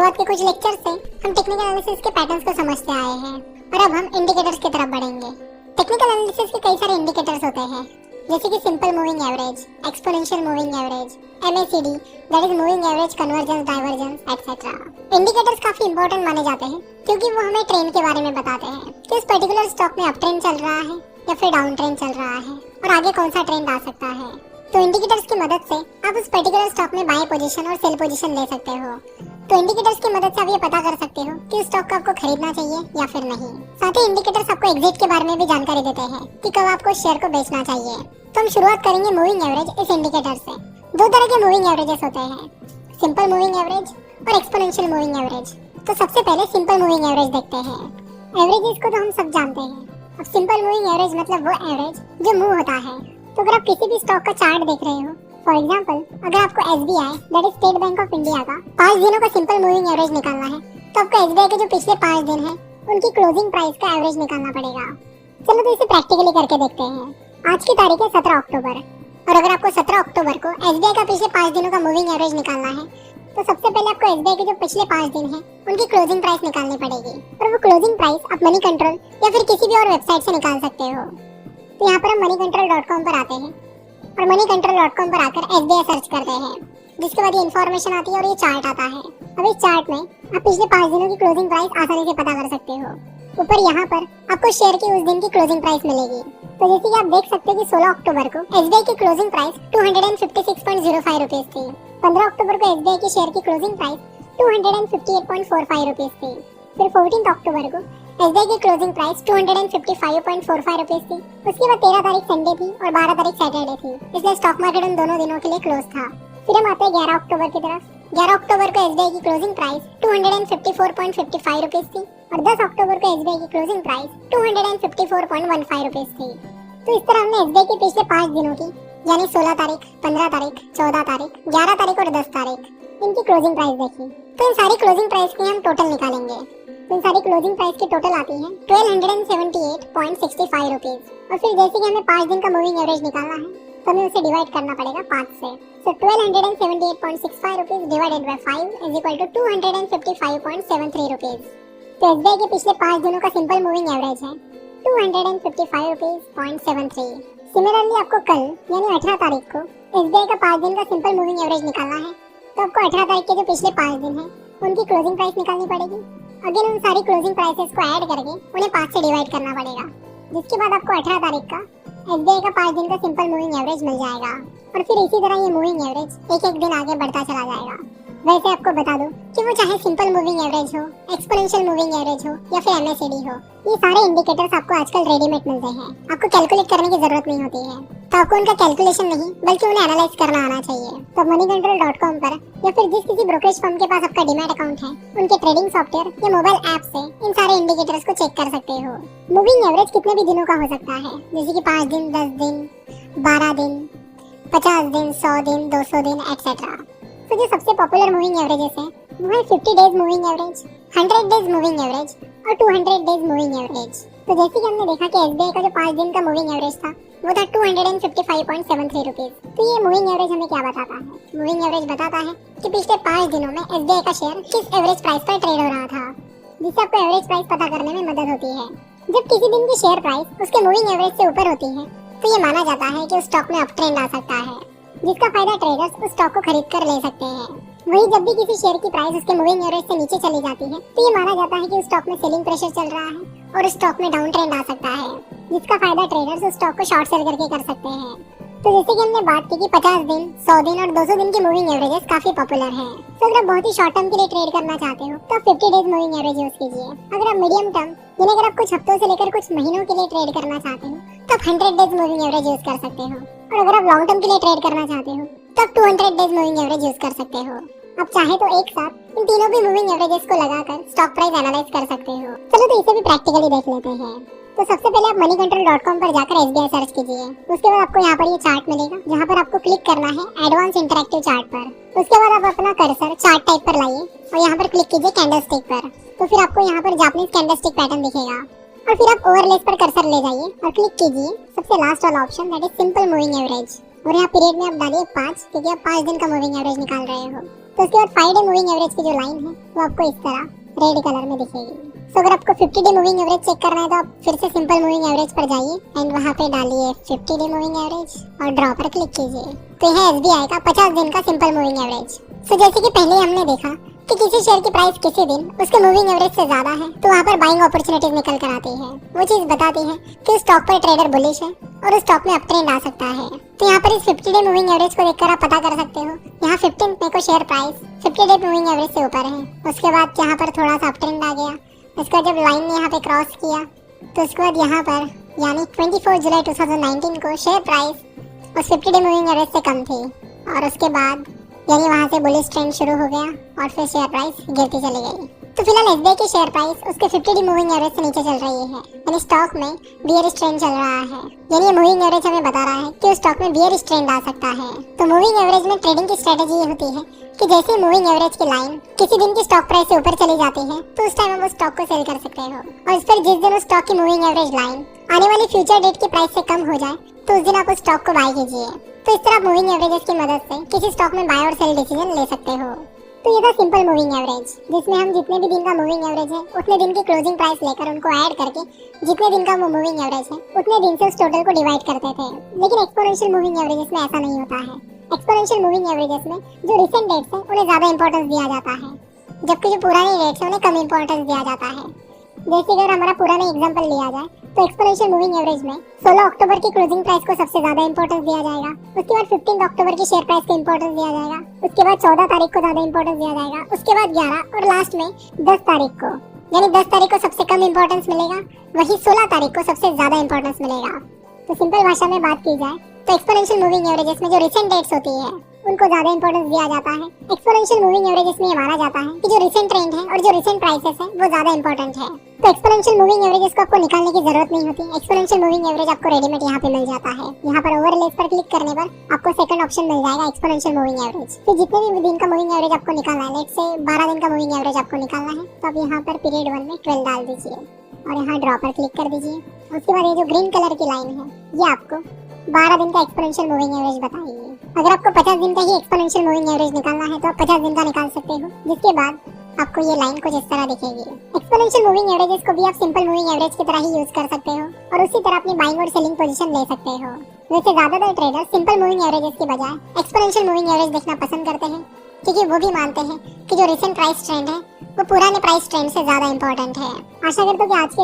शुरुआत के कुछ लेक्चर से हम टेक्निकल एनालिसिस के पैटर्न्स को समझते आए हैं और अब हम इंडिकेटर्स की तरफ बढ़ेंगे। टेक्निकल एनालिसिस के कई सारे इंडिकेटर्स होते हैं, जैसे कि simple moving average, exponential moving average, MACD that is moving average convergence divergence etcetera. Indicators काफी इंपॉर्टेंट माने जाते हैं क्योंकि वो हमें ट्रेंड के बारे में बताते हैं कि उस पर्टिकुलर स्टॉक में अप ट्रेंड चल रहा है या फिर डाउन ट्रेंड चल रहा है और आगे कौन सा ट्रेंड आ सकता है। तो इंडिकेटर्स की मदद से आप उस पर्टिकुलर स्टॉक में बाय पोजीशन और सेल पोजीशन ले सकते हो। तो इंडिकेटर्स की मदद से आप ये पता कर सकते हो कि उस स्टॉक को आपको खरीदना चाहिए या फिर नहीं। साथ ही इंडिकेटर्स आपको एग्जिट के बारे में भी जानकारी देते हैं कि कब आपको शेयर को बेचना चाहिए। तो हम शुरुआत करेंगे मूविंग एवरेज इस इंडिकेटर से। दो तरह के मूविंग एवरेजेस होते हैं, सिंपल मूविंग एवरेज और एक्सपोनेंशियल मूविंग एवरेज। तो सबसे पहले सिंपल मूविंग एवरेज देखते हैं। एवरेजेस को तो हम सब जानते हैं। अब सिंपल मूविंग एवरेज मतलब वो एवरेज जो मूव होता है। तो अगर आप किसी भी स्टॉक का चार्ट देख रहे हो, फॉर एग्जांपल अगर आपको SBI that is state bank of India का 5 दिनों का सिंपल मूविंग एवरेज निकालना है, तो आपको SBI के जो पिछले 5 दिन है उनकी क्लोजिंग प्राइस का एवरेज निकालना पड़ेगा। चलो तो इसे प्रैक्टिकली करके देखते हैं। आज की तारीख है 17 अक्टूबर और अगर आपको 17 अक्टूबर को SBI का पिछले 5 दिनों का मूविंग एवरेज निकालना है, तो सबसे पहले आपको SBI के जो पिछले 5 दिन है उनकी क्लोजिंग प्राइस निकालनी पड़ेगी और वो क्लोजिंग प्राइस आप मनी कंट्रोल या फिर किसी भी और वेबसाइट से निकाल सकते हो। तो यहाँ पर हम moneycontrol.com पर आते हैं और moneycontrol.com पर आकर SBI सर्च करते हैं, जिसके बाद ये इन्फॉर्मेशन आती है और ये चार्ट आता है। अब इस चार्ट में आप पिछले 5 दिनों की क्लोजिंग प्राइस आसानी से पता कर सकते हो। ऊपर यहाँ पर आपको शेयर की उस दिन की क्लोजिंग प्राइस मिलेगी। तो जैसे कि आप देख सकते हैं कि 16 अक्टूबर को SBI की क्लोजिंग प्राइस 256.05 रुपीस थी। 15 अक्टूबर को SBI की शेयर की क्लोजिंग प्राइस 258.45 रुपीस थी। फिर 14 अक्टूबर को SBI की क्लोजिंग प्राइस 255.45 रुपीस थी। उसके बाद 13 तारीख संडे थी और 12 तारीख सैटरडे थी, इसलिए स्टॉक मार्केट उन दोनों दिनों के लिए क्लोज था। फिर हम आते हैं 11 अक्टूबर की तरफ। 11 अक्टूबर को SBI की क्लोजिंग प्राइस 254.55 रुपीस थी और 10 अक्टूबर को SBI की क्लोजिंग प्राइस 254.15 रुपीस थी। तो इस तरह हमने SBI के पिछले 5 दिनों की यानी 16 तारीख, 15 तारीख, 14 तारीख, 11 तारीख और 10 तारीख इनकी क्लोजिंग प्राइस देखी। तो इन सारी क्लोजिंग प्राइस की हम टोटल निकालेंगे। तो इन सारी क्लोजिंग प्राइस की टोटल आती है 1278.65 रुपीस। और फिर जैसे कि हमें 5 दिन का मूविंग एवरेज निकालना है, तो हमें उसे डिवाइड करना पड़ेगा 5 से। So 1278.65 rupees divided by 5 is equal to 255.73 rupees. तो SBI के पिछले 5 दिनों का सिंपल मूविंग एवरेज है 255 रुपीस. सिमिलरली आपको कल यानी 18 तारीख को SBI का 5 दिन का सिंपल मूविंग एवरेज निकालना है, तो आपको 18 तारीख के जो पिछले 5 दिन है उनकी क्लोजिंग प्राइस निकालनी पड़ेगी। अगेन उन सारी क्लोजिंग प्राइसेस को ऐड करके उन्हें 5 से डिवाइड करना पड़ेगा, जिसके बाद आपको 18 तारीख का SBI का 5 दिन का सिंपल मूविंग एवरेज मिल जाएगा। और फिर इसी तरह ये मूविंग एवरेज एक एक दिन आगे बढ़ता चला जाएगा। वैसे आपको बता दूं कि वो चाहे सिंपल मूविंग एवरेज हो, एक्सपोनेंशियल मूविंग एवरेज हो या फिर MACD हो, ये सारे इंडिकेटर्स आपको आजकल रेडीमेड मिलते हैं। आपको कैलकुलेट करने की जरूरत नहीं होती है, तो आपको उनका कैलकुलेशन नहीं बल्कि उन्हें एनालाइज करना आना चाहिए। तो moneycontrol.com पर या फिर जिस किसी ब्रोकरेज फर्म के पास आपका डीमैट अकाउंट है, उनके ट्रेडिंग सॉफ्टवेयर या मोबाइल ऐप से इन सारे इंडिकेटर्स को चेक कर सकते हो। मूविंग एवरेज कितने भी दिनों का हो सकता है, जैसे कि 5 दिन, 10 दिन, 12 दिन, 50 दिन, 100 दिन, 200 दिन एक्सेट्रा। तो जो सबसे पॉपुलर मूविंग एवरेजेस है वो है 50 days moving average, 100 days moving average और 200 डेज मूविंग एवरेज। तो जैसे कि हमने देखा कि SBI का जो 5 दिन का मूविंग एवरेज था वो था 255.73 रुपीस। तो ये मूविंग एवरेज हमें क्या बताता है? मूविंग एवरेज बताता है कि पिछले 5 दिनों में SBI का शेयर किस एवरेज प्राइस पर ट्रेड हो रहा था, जिससे आपको एवरेज प्राइस पता करने में मदद होती है। जब किसी दिन की शेयर प्राइस उसके मूविंग एवरेज से ऊपर होती है, तो ये माना जाता है कि उस स्टॉक में अप ट्रेंड आ सकता है, जिसका फायदा ट्रेडर्स उस स्टॉक को खरीद कर ले सकते हैं। वहीं जब भी किसी शेयर की प्राइस उसके मूविंग एवरेज से नीचे चली जाती है, तो ये माना जाता है कि उस स्टॉक में सेलिंग प्रेशर चल रहा है और उस स्टॉक में डाउन ट्रेंड आ सकता है, जिसका फायदा ट्रेडर्स उस स्टॉक को शॉर्ट सेल करके कर सकते हैं। तो जैसे कि हमने बात की कि 50 दिन, 100 दिन और 200 दिन की मूविंग एवरेजेस काफी पॉपुलर हैं। तो अगर आप बहुत ही शॉर्ट टर्म के लिए ट्रेड करना चाहते हो तो आप 50 डेज मूविंग एवरेज यूज कीजिए। अगर आप मीडियम टर्म यानी अगर आप कुछ हफ्तों से लेकर कुछ महीनों के लिए ट्रेड करना चाहते हो तो आप 100 डेज मूविंग एवरेज यूज कर सकते हो। और अगर आप लॉन्ग टर्म के लिए ट्रेड करना चाहते हो तो आप 200 डेज मूविंग एवरेज यूज कर सकते हो। आप चाहे तो एक साथ इन तीनों भी मूविंग एवरेजेस को लगाकर स्टॉक प्राइस एनालाइज कर सकते हो। चलो तो इसे भी प्रैक्टिकली देख लेते हैं। तो सबसे पहले आप moneycontrol.com पर जाकर SBI सर्च कीजिए। उसके बाद आपको यहाँ पर ये चार्ट मिलेगा, जहाँ पर आपको क्लिक करना है एडवांस इंटरैक्टिव चार्ट पर। उसके बाद आप अपना कर्सर चार्ट टाइप पर लाइए और यहाँ पर क्लिक कीजिए कैंडलस्टिक पर। तो फिर आपको यहाँ पर जापानीज कैंडलस्टिक पैटर्न दिखेगा और फिर आप ओवरलेस पर कर्सर ले जाइए और क्लिक कीजिए सबसे लास्ट वाला option that is simple moving average. और यहाँ पीरियड में आप डालिए 5, क्योंकि आप 5 दिन का मूविंग एवरेज निकाल रहे हो। तो उसके बाद 5 डे मूविंग एवरेज की जो लाइन है वो आपको इस तरह रेड कलर में दिखेगी। तो अगर आपको 50 डे मूविंग एवरेज चेक करना है तो आप फिर से सिंपल मूविंग एवरेज पर जाइए एंड वहाँ पे डालिए 50 डे मूविंग एवरेज और ड्रॉ पर क्लिक कीजिए। तो यह SBI का 50 दिन का सिंपल मूविंग एवरेज। तो जैसे कि पहले हमने देखा कि किसी शेयर की प्राइस किसी दिन उसके मूविंग एवरेज से ज्यादा है तो वहाँ पर बाइंग अपॉर्चुनिटीज निकल कर आती है। वो चीज बताती है कि स्टॉक पर ट्रेडर बुलिश है और उस स्टॉक में अप ट्रेंड आ सकता है। तो यहाँ पर इस 50 डे मूविंग एवरेज को देखकर आप पता कर सकते हो यहाँ 15 मई को share price 50 day moving average से ऊपर है। उसके बाद यहाँ पर थोड़ा सा अप ट्रेंड आ गया। उसका जब लाइन ने यहाँ पे क्रॉस किया तो उसके बाद यहाँ पर यानी 24 जुलाई 2019 को शेयर प्राइस उस 50 डे मूविंग एवरेज से कम थी और उसके बाद यानी वहाँ से बुलिश ट्रेंड शुरू हो गया और फिर शेयर प्राइस गिरती चली गई। तो फिलहाल SBI की शेयर प्राइस उसके 50 डे मूविंग एवरेज से नीचे चल रही है यानी स्टॉक में बियरिश ट्रेंड चल रहा है। यानी ये मूविंग एवरेज हमें बता रहा है कि उस स्टॉक में बियरिश ट्रेंड आ सकता है। तो मूविंग एवरेज में ट्रेडिंग की स्ट्रेटेजी ये होती है कि जैसे ही मूविंग एवरेज की लाइन किसी दिन की स्टॉक प्राइस से ऊपर चली जाती है तो उस टाइम आप उस स्टॉक को सेल कर सकते हो और इस पर जिस दिन उस स्टॉक की मूविंग एवरेज लाइन आने वाली फ्यूचर डेट की प्राइस से कम हो जाए तो उस दिन आप उस स्टॉक को बाय कीजिए। तो इस तरह आप मूविंग एवरेजेस की मदद से किसी स्टॉक में बाय और सेल डिसीजन ले सकते हो। तो ये था सिंपल मूविंग एवरेज जिसमें हम जितने भी दिन का मूविंग एवरेज है उतने दिन की क्लोजिंग प्राइस लेकर उनको ऐड करके जितने दिन का वो मूविंग एवरेज है उतने दिन से उस टोटल को डिवाइड करते थे। लेकिन एक्सपोनेंशियल मूविंग एवरेजेस में ऐसा नहीं होता है। एक्सपोनेंशियल मूविंग एवरेजेस में जो रिसेंट डेट्स हैं उन्हें ज्यादा इंपॉर्टेंस दिया जाता है जबकि जो पुरानी डेट्स हैं उन्हें कम इंपॉर्टेंस दिया जाता है। जैसे अगर हमारा पुराना एग्जांपल लिया जाए तो एक्सपोनेंशियल मूविंग एवरेज में 16 अक्टूबर की क्लोजिंग प्राइस को सबसे ज्यादा इंपॉर्टेंस दिया जाएगा। उसके बाद 15 अक्टूबर की शेयर प्राइस को इंपॉर्टेंस दिया जाएगा। उसके बाद 14 तारीख को ज्यादा इंपॉर्टेंस दिया जाएगा। उसके बाद 11 और लास्ट में 10 तारीख को यानी 10 तारीख को सबसे कम इंपॉर्टेंस मिलेगा, वही 16 तारीख को सबसे ज्यादा इंपॉर्टेंस मिलेगा। तो सिंपल भाषा में बात की जाए तो एक्सपोनेंशियल मूविंग एवरेजेस में जो रिसेंट डेट्स होती है उनको ज्यादा इंपॉर्टेंस दिया जाता है। एक्सपोनेंशियल मूविंग एवरेजेस में ये माना जाता है कि जो रिसेंट ट्रेंड है और जो रिसेंट प्राइसेस है वो ज्यादा इंपॉर्टेंट है। तो एक्सपोनेंशियल मूविंग एवरेजेस को आपको निकालने की जरूरत नहीं होती। एक्सपोनेंशियल मूविंग एवरेज आपको रेडीमेड यहाँ पे मिल जाता है। यहाँ पर ओवरलेस पर क्लिक करने पर आपको सेकंड ऑप्शन मिल जाएगा एक्सपोनेंशियल मूविंग एवरेज। फिर जितने भी दिन का मूविंग एवरेज आपको निकालना है, लेट्स से 12 दिन का मूविंग एवरेज आपको निकालना है तो आप यहाँ पर पीरियड 1 में 12 डाल दीजिए और यहाँ ड्रॉ पर क्लिक कर दीजिए। उसके बाद ये जो ग्रीन कलर की लाइन है ये आपको 12 दिन का एक्सपोनेंशियल मूविंग एवरेज बताइए। अगर आपको 50 दिन का ही एक्सपोनेंशियल मूविंग एवरेज निकालना है तो आप 50 दिन का निकाल सकते हो, जिसके बाद आपको ये लाइन कुछ इस तरह दिखेगी। एक्सपोनेंशियल मूविंग एवरेजेस को भी आप सिंपल मूविंग एवरेज की तरह ही यूज कर सकते हो और उसी तरह अपनी बाइंग और सेलिंग पोजीशन ले सकते हो। वैसे ज्यादातर ट्रेडर सिंपल मूविंग एवरेजेस की बजाय एक्सपोनेंशियल मूविंग एवरेज देखना पसंद करते हैं क्योंकि वो भी मानते हैं कि जो रिसेंट प्राइस ट्रेंड है वो पुराने प्राइस ट्रेंड से ज्यादा इंपॉर्टेंट है। आशा करता हूं कि आज के